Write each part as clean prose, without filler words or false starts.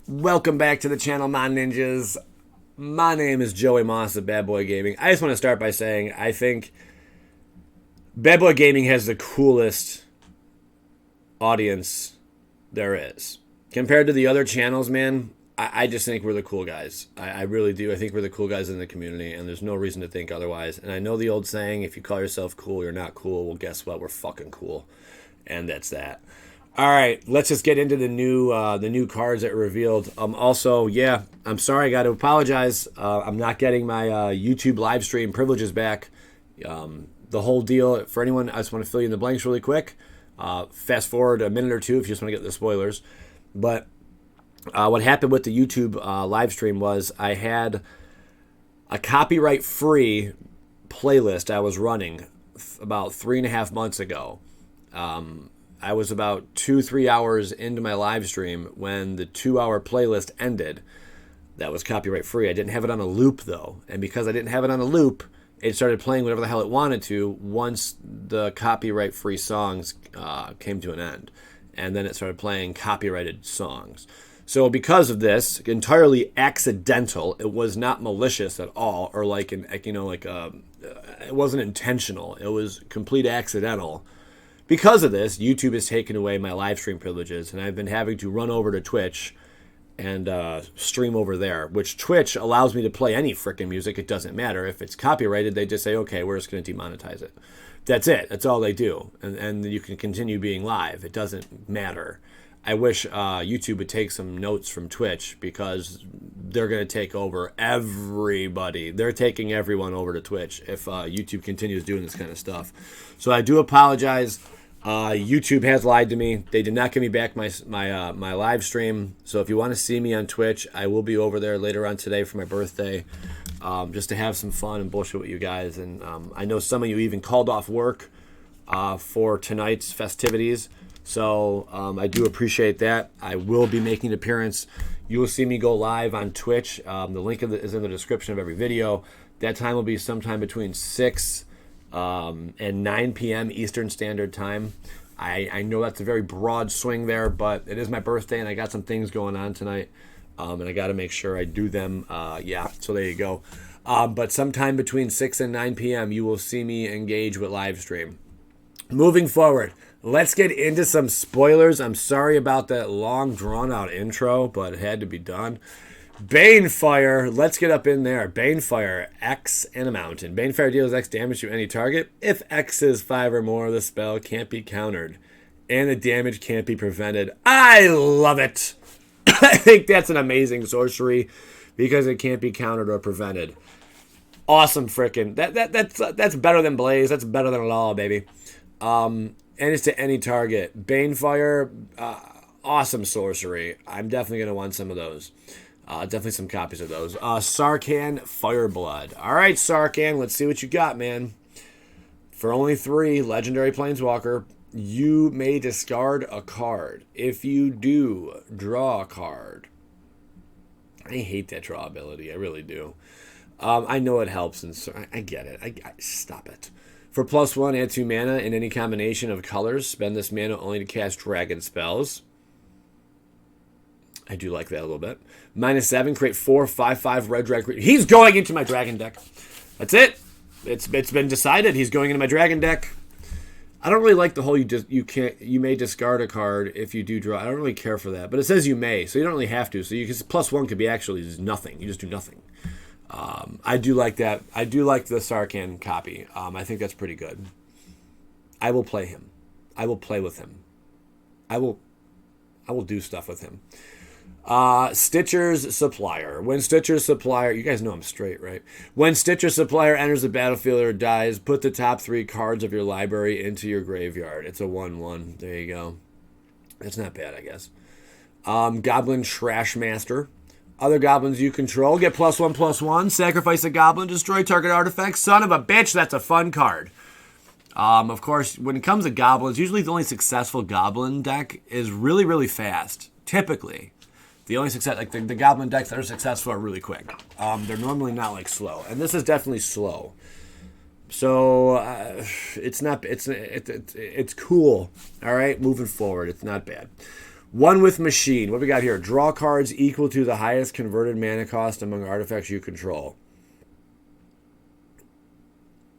Welcome back to the channel, my ninjas. My name is Joey Moss of Bad Boy Gaming. I just want to start by saying I think Bad Boy Gaming has the coolest audience there is. Compared to the other channels, man, I just think we're the cool guys. I really do. I think we're the cool guys in the community, and there's no reason to think otherwise. And I know the old saying, if you call yourself cool, you're not cool. Well, guess what? We're fucking cool. And that's that. All right, let's just get into the new cards that were revealed. Also, yeah, I'm sorry, I got to apologize. I'm not getting my YouTube live stream privileges back. The whole deal, for anyone, I just want to fill you in the blanks really quick. Fast forward a minute or two if you just want to get the spoilers. But what happened with the YouTube live stream was I had a copyright-free playlist I was running about 3.5 months ago. I was about 2-3 hours into my live stream when the 2-hour playlist ended. That was copyright free. I didn't have it on a loop though. And because I didn't have it on a loop, it started playing whatever the hell it wanted to once the copyright free songs came to an end. And then it started playing copyrighted songs. So because of this, entirely accidental, it was not malicious at all, or it wasn't intentional. It was complete accidental. Because of this, YouTube has taken away my live stream privileges, and I've been having to run over to Twitch and stream over there, which Twitch allows me to play any frickin' music. It doesn't matter. If it's copyrighted, they just say, okay, we're just going to demonetize it. That's it. That's all they do. And you can continue being live. It doesn't matter. I wish YouTube would take some notes from Twitch because they're going to take over everybody. They're taking everyone over to Twitch if YouTube continues doing this kind of stuff. So I do apologize. YouTube has lied to me. They did not give me back my live stream. So if you want to see me on Twitch, I will be over there later on today for my birthday, just to have some fun and bullshit with you guys. And I know some of you even called off work for tonight's festivities. So I do appreciate that. I will be making an appearance. You will see me go live on Twitch. The link is in the description of every video. That time will be sometime between 6 and 9 p.m. Eastern Standard Time. I know that's a very broad swing there, but it is my birthday and I got some things going on tonight. And I got to make sure I do them. So there you go. But sometime between 6 and 9 p.m. you will see me engage with live stream. Moving forward, let's get into some spoilers. I'm sorry about that long, drawn-out intro, but it had to be done. Banefire, let's get up in there. Banefire, X and a mountain. Banefire deals X damage to any target. If X is 5 or more, the spell can't be countered, and the damage can't be prevented. I love it. I think that's an amazing sorcery because it can't be countered or prevented. Awesome frickin'. That's better than Blaze. That's better than Law, baby. And it's to any target. Banefire, awesome sorcery. I'm definitely going to want some of those. Definitely some copies of those. Sarkhan, Fireblood. All right, Sarkhan, let's see what you got, man. For only 3, Legendary Planeswalker, you may discard a card. If you do, draw a card. I hate that draw ability. I really do. I know it helps, and I get it. Stop it. For +1, add 2 mana in any combination of colors. Spend this mana only to cast dragon spells. I do like that a little bit. -7, create 4 5/5 red dragon. He's going into my dragon deck. That's it. It's been decided. He's going into my dragon deck. I don't really like the whole you may discard a card if you do draw. I don't really care for that, but it says you may, so you don't really have to. So you can +1 could be actually nothing. You just do nothing. I do like that. I do like the Sarkhan copy. I think that's pretty good. I will play him. I will play with him. I will do stuff with him. Stitcher's Supplier. When Stitcher's Supplier, you guys know I'm straight, right? When Stitcher's Supplier enters the battlefield or dies, put the top 3 cards of your library into your graveyard. It's a 1/1. There you go. That's not bad, I guess. Goblin Trash Master. Other goblins you control get +1/+1. Sacrifice a goblin, destroy target artifact. Son of a bitch, that's a fun card. Of course, when it comes to goblins, usually the only successful goblin deck is really, really fast. Typically. The only success, like the goblin decks that are successful are really quick. They're normally not like slow. And this is definitely slow. So it's cool. All right, moving forward. It's not bad. One with machine. What we got here? Draw cards equal to the highest converted mana cost among artifacts you control.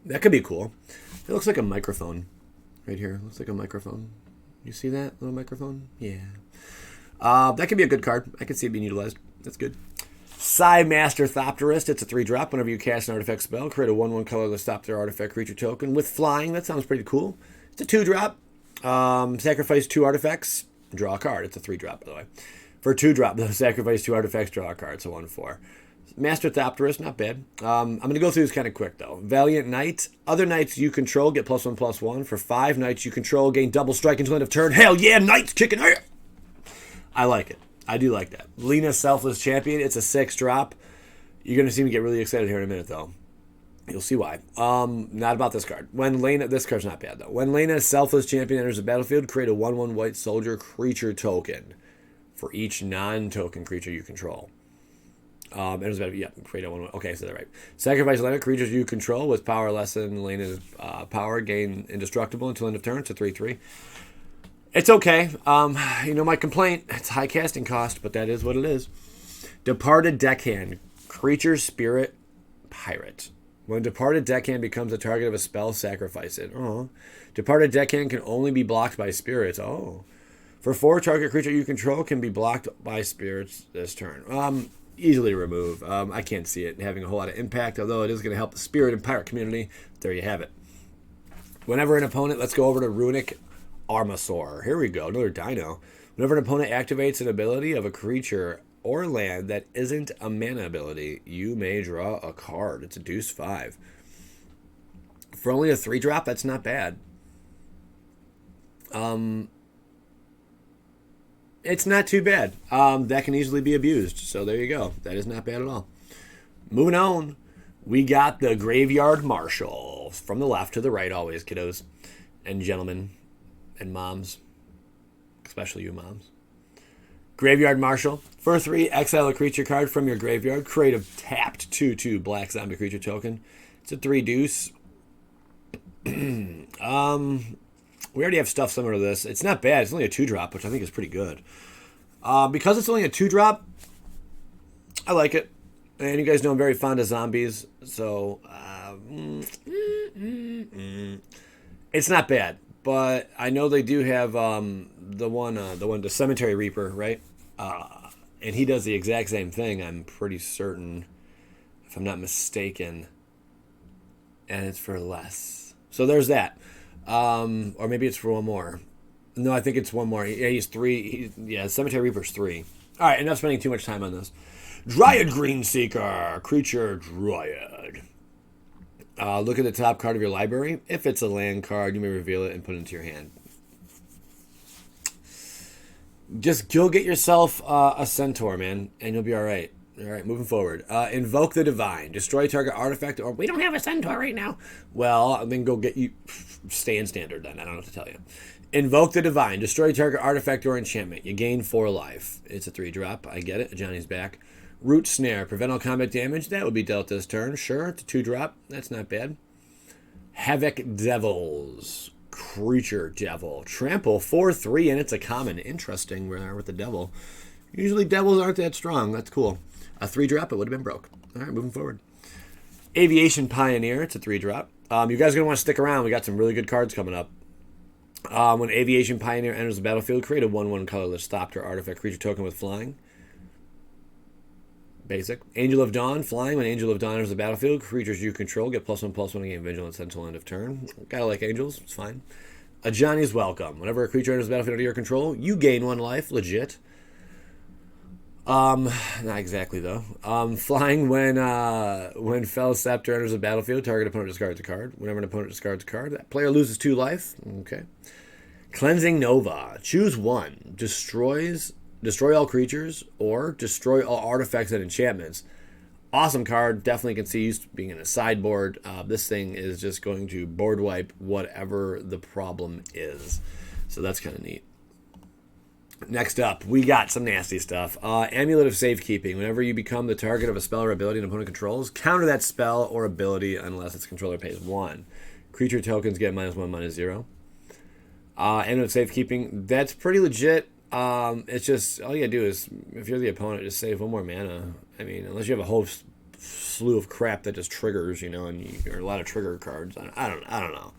That could be cool. It looks like a microphone right here. Looks like a microphone. You see that little microphone? Yeah. That could be a good card. I could see it being utilized. That's good. Master Thopterist. It's a 3-drop. Whenever you cast an artifact spell, create a 1/1 colorless Thopter artifact creature token with flying. That sounds pretty cool. It's a 2-drop. Sacrifice 2 artifacts, draw a card. It's a 3-drop, by the way. For 2-drop, sacrifice 2 artifacts, draw a card. It's a 1/4. Master Thopterist, not bad. I'm going to go through this kind of quick, though. Valiant Knight. Other knights you control get +1/+1. For 5 knights you control, gain double strike until end of turn. Hell yeah, knights kicking ass! I like it. I do like that. Lena Selfless Champion. It's a 6-drop. You're going to see me get really excited here in a minute, though. You'll see why. Not about this card. This card's not bad, though. When Lena Selfless Champion enters the battlefield, create a 1/1 white soldier creature token for each non-token creature you control. Enters the battlefield. Yeah, create a 1/1. Okay, so they're right. Sacrifice Lena creatures you control with power less than Lena's power. Gain indestructible until end of turn. It's a 3/3. It's okay. My complaint, it's high casting cost, but that is what it is. Departed Deckhand. Creature Spirit Pirate. When Departed Deckhand becomes a target of a spell, sacrifice it. Oh. Departed Deckhand can only be blocked by spirits. Oh. For 4, target creature you control can be blocked by spirits this turn. Easily remove. I can't see it having a whole lot of impact, although it is going to help the spirit and pirate community. There you have it. Whenever an opponent, let's go over to Runic Armasaur. Here we go, another dino. Whenever an opponent activates an ability of a creature or land that isn't a mana ability, you may draw a card. It's a deuce 5. For only a 3-drop, that's not bad. It's not too bad. That can easily be abused. So there you go. That is not bad at all. Moving on, we got the Graveyard Marshal. From the left to the right always, kiddos and gentlemen and moms. Especially you moms. Graveyard Marshal. For 3, exile a creature card from your graveyard. Create a tapped 2/2 black zombie creature token. It's a 3 deuce. We already have stuff similar to this. It's not bad. It's only a 2-drop, which I think is pretty good. Because it's only a 2-drop, I like it. And you guys know I'm very fond of zombies, so it's not bad. But I know they do have the Cemetery Reaper, right? And he does the exact same thing, I'm pretty certain, if I'm not mistaken. And it's for less. So there's that. Or maybe it's for one more. No, I think it's one more. Yeah, he's 3. Cemetery Reaper's 3. All right, enough spending too much time on this. Dryad Greenseeker. Creature Dryad. Look at the top card of your library. If it's a land card, you may reveal it and put it into your hand. Just go get yourself a Centaur, man, and you'll be all right. All right, moving forward. Invoke the Divine. Destroy target artifact, or we don't have a Centaur right now. Well, then go get you. Stay in standard then. I don't know what to tell you. Invoke the Divine. Destroy target artifact or enchantment. You gain 4 life. It's a 3-drop. I get it. Johnny's back. Root Snare. Prevent all combat damage. That would be dealt this turn. Sure, it's a 2-drop. That's not bad. Havoc Devils. Creature Devil. Trample 4/3, and it's a common. Interesting with the Devil. Usually Devils aren't that strong. That's cool. A 3-drop, it would have been broke. All right, moving forward. Aviation Pioneer. It's a 3-drop. You guys are going to want to stick around. We got some really good cards coming up. When Aviation Pioneer enters the battlefield, create a 1/1 colorless Thopter artifact creature token with flying. Basic. Angel of Dawn, flying. When Angel of Dawn enters the battlefield, creatures you control get +1/+1 and gain vigilance until end of turn. Gotta like angels. It's fine. A Johnny's Welcome. Whenever a creature enters the battlefield under your control, you gain 1 life. Legit. Not exactly though. Flying when Fell Scepter enters the battlefield, target opponent discards a card. Whenever an opponent discards a card, that player loses 2 life. Okay. Cleansing Nova. Choose 1. Destroy all creatures or destroy all artifacts and enchantments. Awesome card. Definitely can see use being in a sideboard. This thing is just going to board wipe whatever the problem is. So that's kind of neat. Next up, we got some nasty stuff. Amulet of Safekeeping. Whenever you become the target of a spell or ability an opponent controls, counter that spell or ability unless its controller pays 1. Creature tokens get -1/-0. Amulet of Safekeeping. That's pretty legit. It's just, all you gotta do is, if you're the opponent, just save one more mana. I mean, unless you have a whole slew of crap that just triggers, you know, and or a lot of trigger cards. I don't know.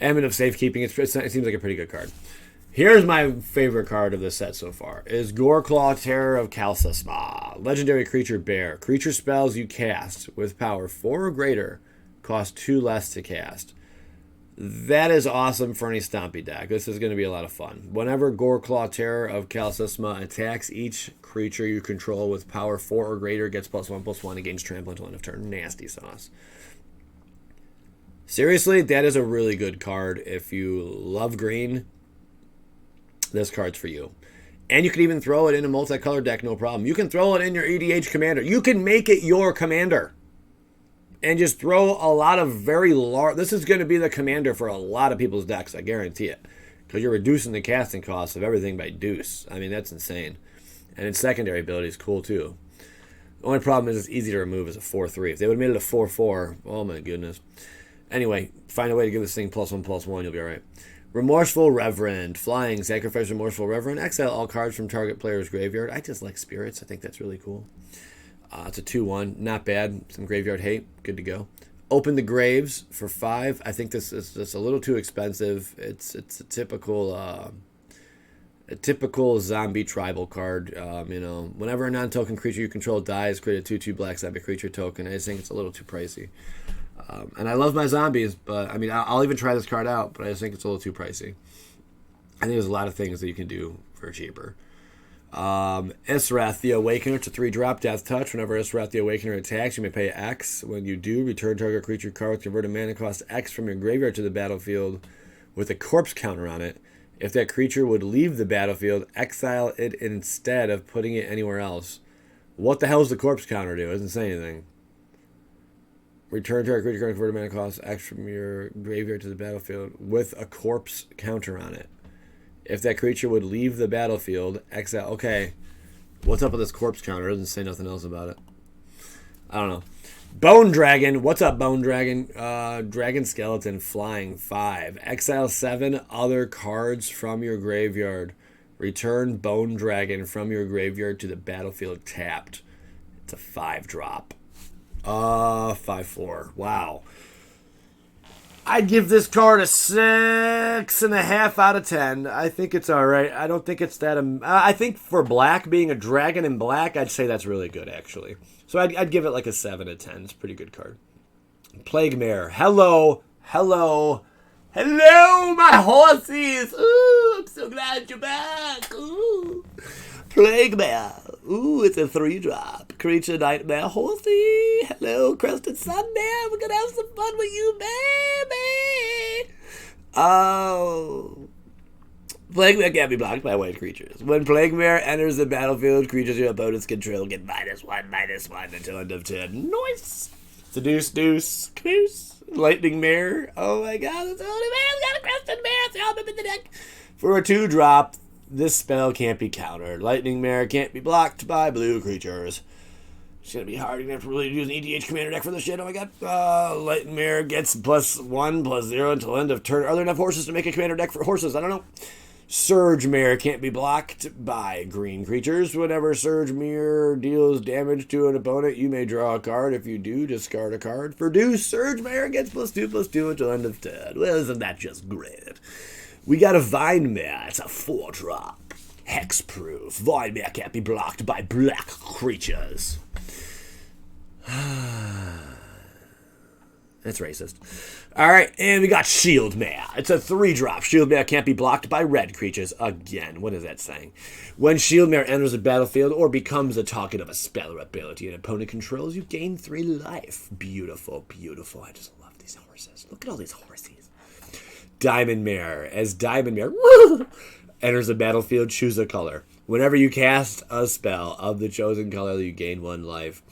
Ambit of Safekeeping, it seems like a pretty good card. Here's my favorite card of this set so far, is Goreclaw, Terror of Kalsasma. Legendary creature bear. Creature spells you cast with power 4 or greater cost 2 less to cast. That is awesome for any Stompy deck. This is going to be a lot of fun. Whenever Goreclaw, Terror of Kalsasma attacks each creature you control with power 4 or greater, gets +1/+1 and gains trample until end of turn. Nasty sauce. Seriously, that is a really good card. If you love green, this card's for you. And you can even throw it in a multicolor deck, no problem. You can throw it in your EDH commander. You can make it your commander. And just throw a lot of very large... This is going to be the commander for a lot of people's decks, I guarantee it. Because you're reducing the casting costs of everything by deuce. I mean, that's insane. And its secondary ability is cool, too. The only problem is it's easy to remove as a 4/3. If they would have made it a 4/4, oh my goodness. Anyway, find a way to give this thing +1/+1, you'll be alright. Remorseful Reverend. Flying. Sacrifice Remorseful Reverend. Exile all cards from target player's graveyard. I just like spirits. I think that's really cool. It's a 2/1. Not bad. Some graveyard hate. Good to go. Open the Graves for 5. I think this is just a little too expensive. It's a typical zombie tribal card. You know, whenever a non-token creature you control dies, create a 2/2 black zombie creature token. I just think it's a little too pricey. And I love my zombies, but I mean, I'll even try this card out, but I just think it's a little too pricey. I think there's a lot of things that you can do for cheaper. Israth the Awakener, it's a 3-drop death touch. Whenever Israth the Awakener attacks, you may pay X. When you do, return target creature card with converted mana cost X from your graveyard to the battlefield with a corpse counter on it. If that creature would leave the battlefield, exile it instead of putting it anywhere else. What the hell does the corpse counter do? It doesn't say anything. Return target creature card converted mana cost X from your graveyard to the battlefield with a corpse counter on it. If that creature would leave the battlefield, exile. Okay, what's up with this corpse counter? It doesn't say nothing else about it. I don't know. Bone Dragon. What's up, Bone Dragon? Dragon Skeleton, flying 5. Exile 7 other cards from your graveyard. Return Bone Dragon from your graveyard to the battlefield tapped. It's a 5-drop. 5/4. Wow. I'd give this card a 6.5 out of 10. I think it's all right. I don't think it's that... I think for black, being a dragon in black, I'd say that's really good, actually. So I'd give it like a 7 out of 10. It's a pretty good card. Plague Mare. Hello, my horsies. Ooh, I'm so glad you're back. Ooh. Plague Mare. Ooh, it's a 3-drop. Creature Nightmare Horsey. Hello, Crested Sun Mare. We're gonna have some fun with you, baby. Oh. Plague Mare can't be blocked by white creatures. When Plague Mare enters the battlefield, creatures your opponents control get -1/-1 until end of turn. Nice. Seduce, Deuce, Caboose. Lightning Mare. Oh my god, this only man's got a Crested Mare. Throw him in the deck. For a 2-drop, this spell can't be countered. Lightning Mare can't be blocked by blue creatures. It's going to be hard. You're going to have to really use an EDH commander deck for this shit. Oh my god. Lightning Mare gets +1/+0 until end of turn. Are there enough horses to make a commander deck for horses? I don't know. Surge Mare can't be blocked by green creatures. Whenever Surge Mare deals damage to an opponent, you may draw a card. If you do, discard a card. For deuce, Surge Mare gets +2/+2 until end of turn. Well, isn't that just great? We got a Vine Mare. It's a 4-drop. Hexproof. Vine Mare can't be blocked by black creatures. That's racist. Alright, and we got Shield Mare. It's a 3-drop. Shield Mare can't be blocked by red creatures. Again, what is that saying? When Shield Mare enters the battlefield or becomes the target of a spell or ability an opponent controls, you gain 3 life. Beautiful, beautiful. I just love these horses. Look at all these horses. Diamond Mare. As Diamond Mare enters the battlefield, choose a color. Whenever you cast a spell of the chosen color, you gain 1 life.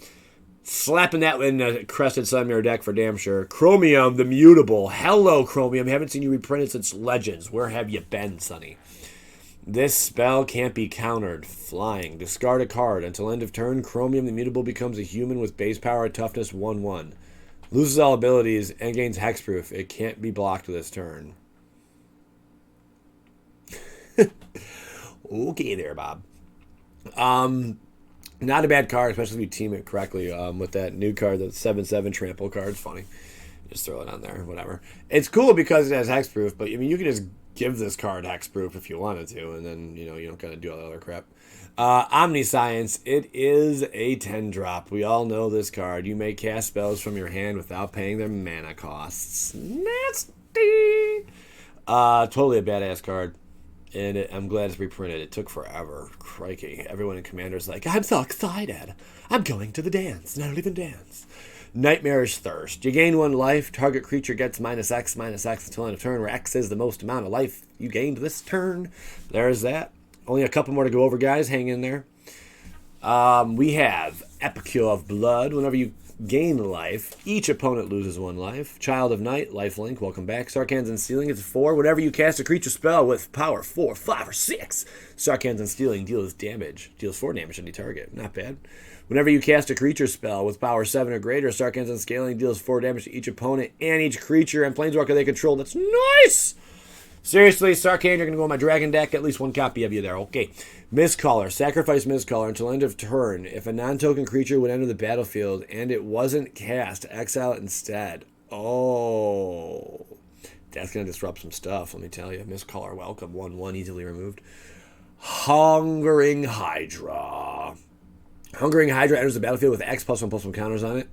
Slapping that in a Crested Sun Mirror deck for damn sure. Chromium, the Mutable. Hello, Chromium. Haven't seen you reprinted since Legends. Where have you been, Sonny? This spell can't be countered. Flying. Discard a card. Until end of turn, Chromium, the Mutable, becomes a human with base power toughness 1/1. Loses all abilities and gains hexproof. It can't be blocked this turn. Okay there, Bob. Not a bad card, especially if you team it correctly with that new card, the 7/7 trample card. It's funny. Just throw it on there, whatever. It's cool because it has hexproof, but I mean, you can just give this card hexproof if you wanted to, and then, you know, you don't gotta do all the other crap. Omniscience, it is a 10 drop. We all know this card. You may cast spells from your hand without paying their mana costs. Nasty! Totally a badass card. And I'm glad it's reprinted. It took forever. Crikey. Everyone in Commander's like, I'm so excited. I'm going to the dance. Not even dance. Nightmarish Thirst. You gain 1 life. Target creature gets -X until end of turn, where X is the most amount of life you gained this turn. There's that. Only a couple more to go over, guys. Hang in there. We have Epicure of Blood. Whenever you gain life, each opponent loses 1 life. Child of Night, lifelink, welcome back. Kenzan Ceiling, it's 4. Whenever you cast a creature spell with power 4, 5, or 6, Kenzan Ceiling deals 4 damage to any target. Not bad. Whenever you cast a creature spell with power 7 or greater, Kenzan Scaling deals 4 damage to each opponent and each creature and planeswalker they control. That's nice! Seriously, Sarkhan, you're going to go on my dragon deck. At least 1 copy of you there. Okay. Mistcaller. Sacrifice Mistcaller until end of turn. If a non-token creature would enter the battlefield and it wasn't cast, exile it instead. Oh. That's going to disrupt some stuff, let me tell you. Mistcaller, welcome. 1/1, easily removed. Hungering Hydra. Hungering Hydra enters the battlefield with X +1/+1 counters on it.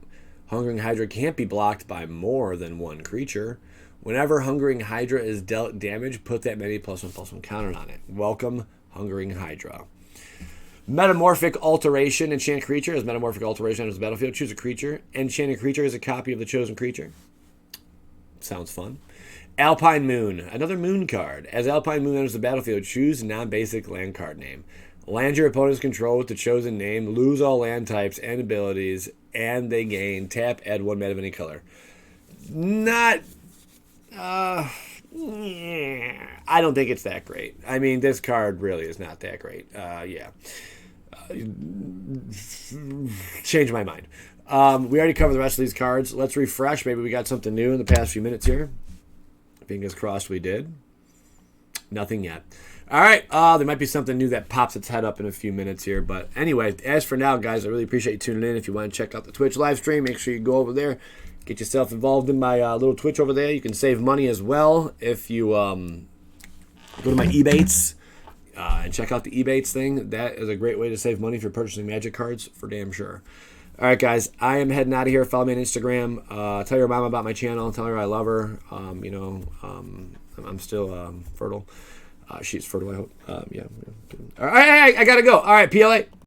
Hungering Hydra can't be blocked by more than 1 creature. Whenever Hungering Hydra is dealt damage, put that many +1/+1 counter on it. Welcome, Hungering Hydra. Metamorphic Alteration. Enchant creature. As Metamorphic Alteration enters the battlefield, choose a creature. Enchanted creature is a copy of the chosen creature. Sounds fun. Alpine Moon. Another moon card. As Alpine Moon enters the battlefield, choose non-basic land card name. Land your opponent's control with the chosen name. Lose all land types and abilities, and they gain tap, add 1 mana of any color. Not... I don't think it's that great. I mean, this card really is not that great. Yeah. Change my mind. We already covered the rest of these cards. Let's refresh. Maybe we got something new in the past few minutes here. Fingers crossed we did. Nothing yet. All right. There might be something new that pops its head up in a few minutes here. But anyway, as for now, guys, I really appreciate you tuning in. If you want to check out the Twitch live stream, make sure you go over there. Get yourself involved in my little Twitch over there. You can save money as well if you go to my eBates and check out the eBates thing. That is a great way to save money if you're purchasing Magic cards, for damn sure. All right, guys, I am heading out of here. Follow me on Instagram. Tell your mom about my channel. Tell her I love her. I'm still fertile. She's fertile, I hope. Yeah. All right, I got to go. All right, PLA.